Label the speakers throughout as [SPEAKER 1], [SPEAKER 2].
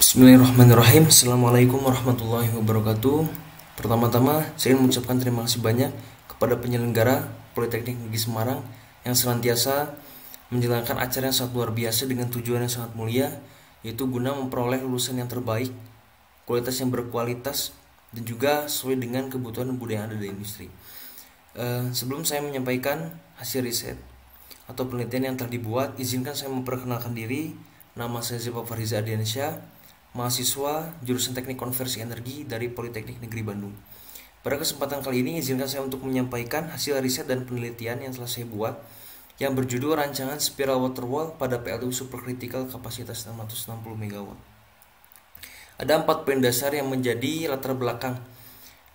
[SPEAKER 1] Bismillahirrahmanirrahim. Assalamualaikum warahmatullahi wabarakatuh. Pertama-tama saya ingin mengucapkan terima kasih banyak kepada penyelenggara Politeknik Negeri Semarang yang senantiasa menjalankan acara yang sangat luar biasa dengan tujuan yang sangat mulia, yaitu guna memperoleh lulusan yang terbaik, kualitas yang berkualitas, dan juga sesuai dengan kebutuhan budaya yang ada di industri. Sebelum saya menyampaikan hasil riset atau penelitian yang telah dibuat, izinkan saya memperkenalkan diri. Nama saya Zepa Fariza Ardiansyah, mahasiswa jurusan Teknik Konversi Energi dari Politeknik Negeri Bandung. Pada kesempatan kali ini, izinkan saya untuk menyampaikan hasil riset dan penelitian yang telah saya buat yang berjudul Rancangan Spiral Water Wall pada PLTU Supercritical kapasitas 660 MW. Ada 4 poin dasar yang menjadi latar belakang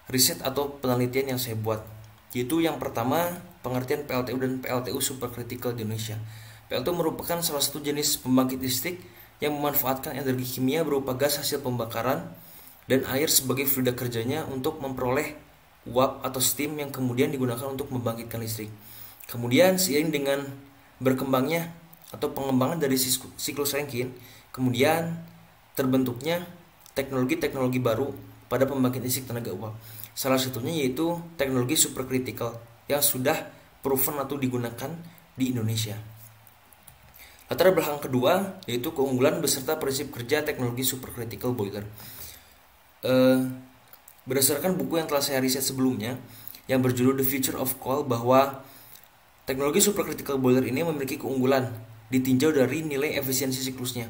[SPEAKER 1] riset atau penelitian yang saya buat, yaitu yang pertama, pengertian PLTU dan PLTU Supercritical di Indonesia. PLTU merupakan salah satu jenis pembangkit listrik yang memanfaatkan energi kimia berupa gas hasil pembakaran dan air sebagai fluida kerjanya untuk memperoleh uap atau steam yang kemudian digunakan untuk membangkitkan listrik. Kemudian seiring dengan berkembangnya atau pengembangan dari siklus Rankine, kemudian terbentuknya teknologi-teknologi baru pada pembangkit listrik tenaga uap. Salah satunya yaitu teknologi supercritical yang sudah proven atau digunakan di Indonesia. Latar belakang kedua yaitu keunggulan beserta prinsip kerja teknologi supercritical boiler. Berdasarkan buku yang telah saya riset sebelumnya yang berjudul The Future of Coal, bahwa teknologi supercritical boiler ini memiliki keunggulan ditinjau dari nilai efisiensi siklusnya.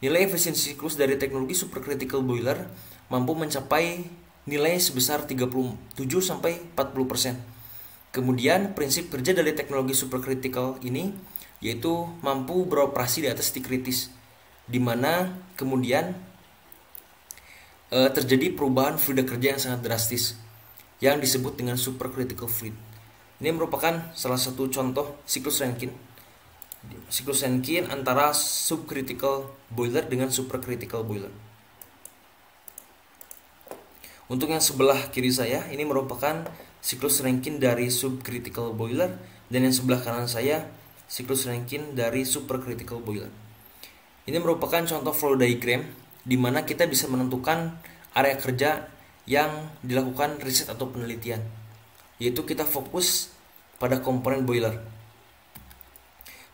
[SPEAKER 1] Nilai efisiensi siklus dari teknologi supercritical boiler mampu mencapai nilai sebesar 37-40%. Kemudian prinsip kerja dari teknologi supercritical ini yaitu mampu beroperasi di atas titik kritis, di mana kemudian terjadi perubahan fluida kerja yang sangat drastis yang disebut dengan supercritical fluid. Ini merupakan salah satu contoh siklus Rankine antara subcritical boiler dengan supercritical boiler. Untuk yang sebelah kiri saya, ini merupakan siklus Rankine dari subcritical boiler, dan yang sebelah kanan saya siklus Rankine dari supercritical boiler. Ini merupakan contoh flow diagram di mana kita bisa menentukan area kerja yang dilakukan riset atau penelitian, yaitu kita fokus pada komponen boiler.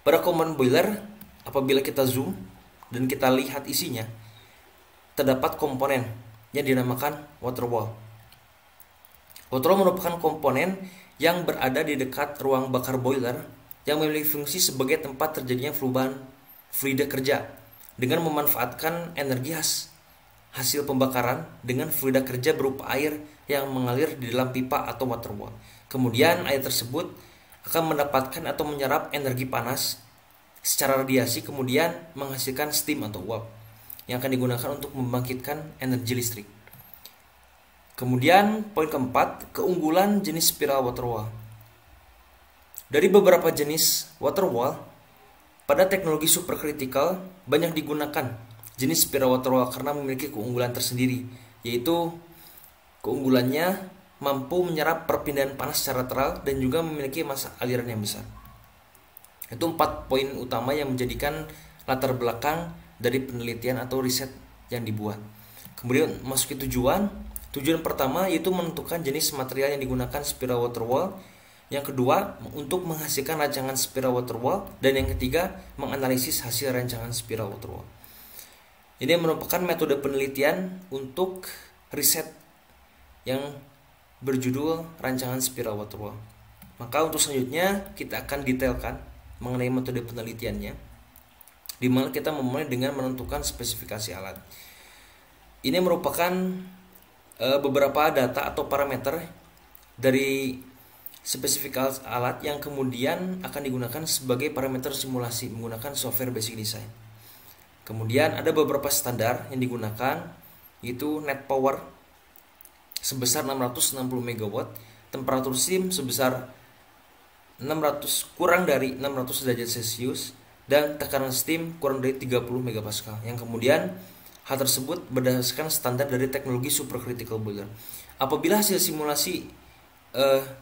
[SPEAKER 1] Pada komponen boiler, apabila kita zoom dan kita lihat isinya, terdapat komponen yang dinamakan water wall. Water wall merupakan komponen yang berada di dekat ruang bakar boiler yang memiliki fungsi sebagai tempat terjadinya perubahan fluida kerja dengan memanfaatkan energi hasil pembakaran dengan fluida kerja berupa air yang mengalir di dalam pipa atau water wall. Kemudian air tersebut akan mendapatkan atau menyerap energi panas secara radiasi, kemudian menghasilkan steam atau uap yang akan digunakan untuk membangkitkan energi listrik. Kemudian poin keempat, keunggulan jenis spiral water wall. Dari beberapa jenis water wall, pada teknologi supercritical banyak digunakan jenis spiral water wall karena memiliki keunggulan tersendiri, yaitu keunggulannya mampu menyerap perpindahan panas secara lateral dan juga memiliki massa aliran yang besar. Itu 4 poin utama yang menjadikan latar belakang dari penelitian atau riset yang dibuat. Kemudian masuk ke tujuan. Tujuan pertama yaitu menentukan jenis material yang digunakan spiral water wall. Yang kedua, untuk menghasilkan rancangan spiral water wall. Dan yang ketiga, menganalisis hasil rancangan spiral water wall. Ini merupakan metode penelitian untuk riset yang berjudul rancangan spiral water wall. Maka untuk selanjutnya kita akan detailkan mengenai metode penelitiannya, di mana kita memulai dengan menentukan spesifikasi alat. Ini merupakan beberapa data atau parameter dari spesifikasi alat yang kemudian akan digunakan sebagai parameter simulasi menggunakan software basic design. Kemudian ada beberapa standar yang digunakan, yaitu net power sebesar 660 MW, temperatur steam sebesar kurang dari 600 derajat Celcius, dan tekanan steam kurang dari 30 MPa. Yang kemudian hal tersebut berdasarkan standar dari teknologi supercritical boiler. Apabila hasil simulasi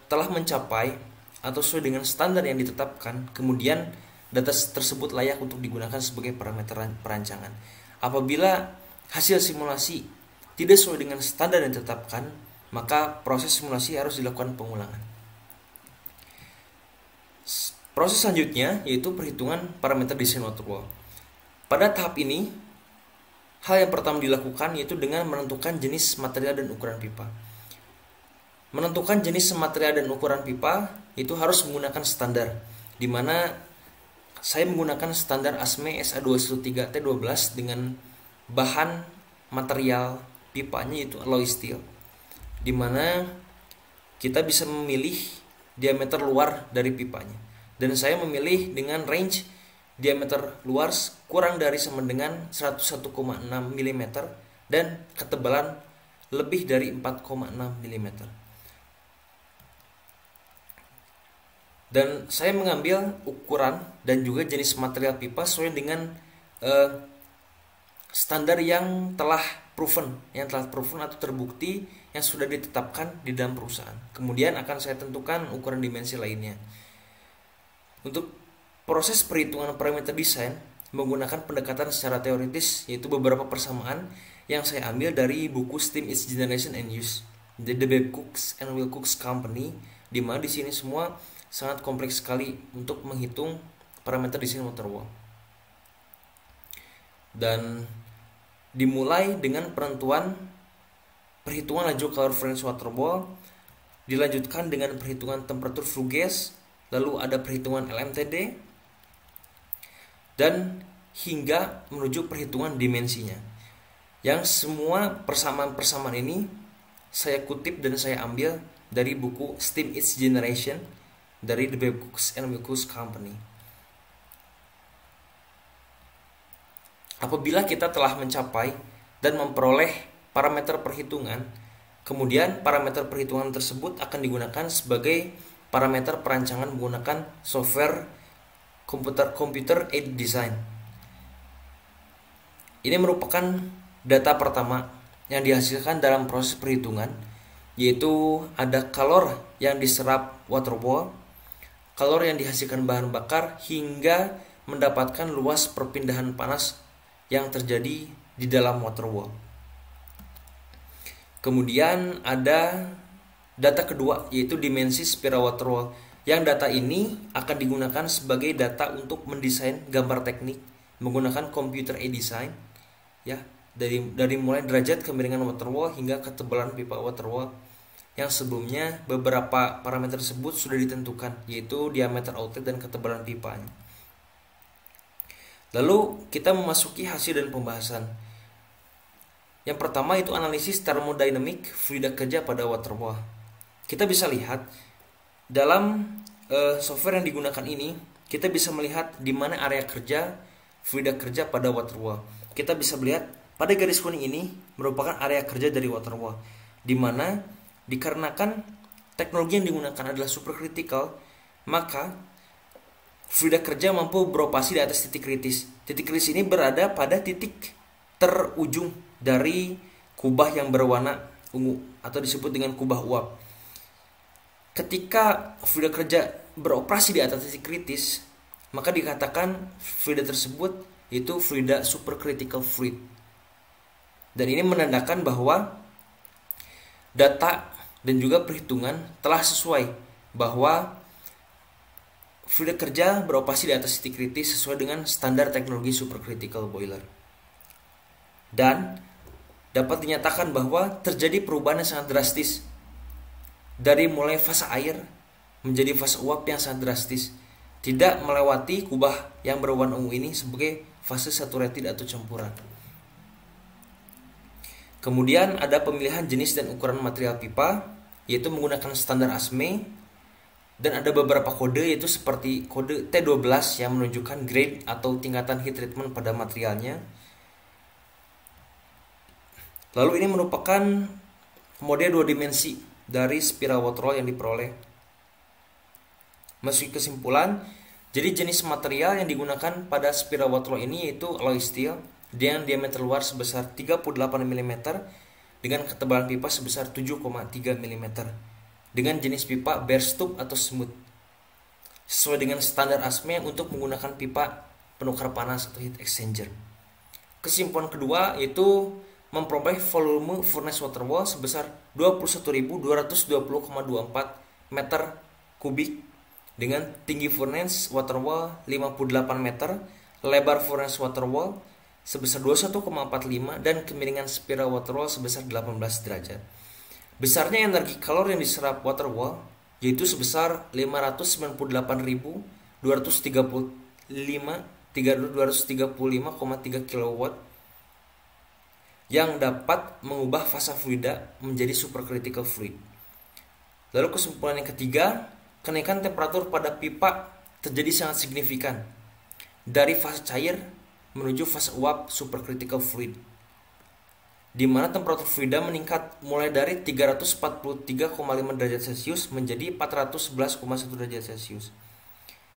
[SPEAKER 1] telah mencapai atau sesuai dengan standar yang ditetapkan, kemudian data tersebut layak untuk digunakan sebagai parameter perancangan. Apabila hasil simulasi tidak sesuai dengan standar yang ditetapkan, maka proses simulasi harus dilakukan pengulangan. Proses selanjutnya yaitu perhitungan parameter desain water wall. Pada tahap ini, hal yang pertama dilakukan yaitu dengan menentukan jenis material dan ukuran pipa. Menentukan jenis material dan ukuran pipa itu harus menggunakan standar, di mana saya menggunakan standar ASME SA213T12 dengan bahan material pipanya yaitu alloy steel, di mana kita bisa memilih diameter luar dari pipanya. Dan saya memilih dengan range diameter luar kurang dari sama dengan 101,6 mm dan ketebalan lebih dari 4,6 mm. Dan saya mengambil ukuran dan juga jenis material pipa sesuai dengan standar yang telah proven atau terbukti yang sudah ditetapkan di dalam perusahaan. Kemudian akan saya tentukan ukuran dimensi lainnya. Untuk proses perhitungan parameter desain menggunakan pendekatan secara teoritis, yaitu beberapa persamaan yang saya ambil dari buku Steam Its Generation and Use, The Babcocks and Wilcox Company, di mana di sini semua sangat kompleks sekali untuk menghitung parameter desain water wall. Dan dimulai dengan penentuan perhitungan laju color reference water wall, dilanjutkan dengan perhitungan temperatur flue gas, lalu ada perhitungan LMTD, dan hingga menuju perhitungan dimensinya. Yang semua persamaan-persamaan ini saya kutip dan saya ambil dari buku Steam Its Generation dari The Babcocks and Wilcox Company. Apabila kita telah mencapai dan memperoleh parameter perhitungan, kemudian parameter perhitungan tersebut akan digunakan sebagai parameter perancangan menggunakan software computer aided design. Ini merupakan data pertama yang dihasilkan dalam proses perhitungan, yaitu ada kalor yang diserap water wall, kalor yang dihasilkan bahan bakar, hingga mendapatkan luas perpindahan panas yang terjadi di dalam water wall. Kemudian ada data kedua, yaitu dimensi spiral water wall. Yang data ini akan digunakan sebagai data untuk mendesain gambar teknik menggunakan computer aided design, ya, dari mulai derajat kemiringan water wall hingga ketebalan pipa water wall, yang sebelumnya beberapa parameter tersebut sudah ditentukan, yaitu diameter outlet dan ketebalan pipanya. Lalu kita memasuki hasil dan pembahasan. Yang pertama itu analisis thermodynamic fluida kerja pada water wall. Kita bisa lihat dalam software yang digunakan ini, kita bisa melihat di mana area kerja fluida kerja pada water wall. Kita bisa melihat pada garis kuning ini merupakan area kerja dari water wall, di mana dikarenakan teknologi yang digunakan adalah supercritical, maka fluida kerja mampu beroperasi di atas titik kritis. Titik kritis ini berada pada titik terujung dari kubah yang berwarna ungu atau disebut dengan kubah uap. Ketika fluida kerja beroperasi di atas titik kritis, maka dikatakan fluida tersebut itu fluida supercritical fluid. Dan ini menandakan bahwa data dan juga perhitungan telah sesuai bahwa fluida kerja beroperasi di atas titik kritis sesuai dengan standar teknologi supercritical boiler. Dan dapat dinyatakan bahwa terjadi perubahan yang sangat drastis dari mulai fase air menjadi fase uap yang sangat drastis, tidak melewati kubah yang berwarna ungu ini sebagai fase saturated atau campuran. Kemudian ada pemilihan jenis dan ukuran material pipa, yaitu menggunakan standar ASME, dan ada beberapa kode, yaitu seperti kode T12 yang menunjukkan grade atau tingkatan heat treatment pada materialnya. Lalu ini merupakan model 2 dimensi dari spiral water wall yang diperoleh. Masuk kesimpulan, jadi jenis material yang digunakan pada spiral water wall ini yaitu alloy steel dengan diameter luar sebesar 38 mm dengan ketebalan pipa sebesar 7,3 mm dengan jenis pipa bare tube atau smooth sesuai dengan standar ASME untuk menggunakan pipa penukar panas atau heat exchanger. Kesimpulan kedua yaitu memperoleh volume furnace water wall sebesar 21.220,24 meter kubik dengan tinggi furnace water wall 58 meter, lebar furnace water wall sebesar 21,45 dan kemiringan spiral water wall sebesar 18 derajat. Besarnya energi kalor yang diserap water wall yaitu sebesar 595,3 kW yang dapat mengubah fasa fluida menjadi supercritical fluid. Lalu kesimpulan yang ketiga, kenaikan temperatur pada pipa terjadi sangat signifikan dari fase cair menuju fase uap supercritical fluid, di mana temperatur fluida meningkat mulai dari 343,5 derajat Celcius menjadi 411,1 derajat Celcius.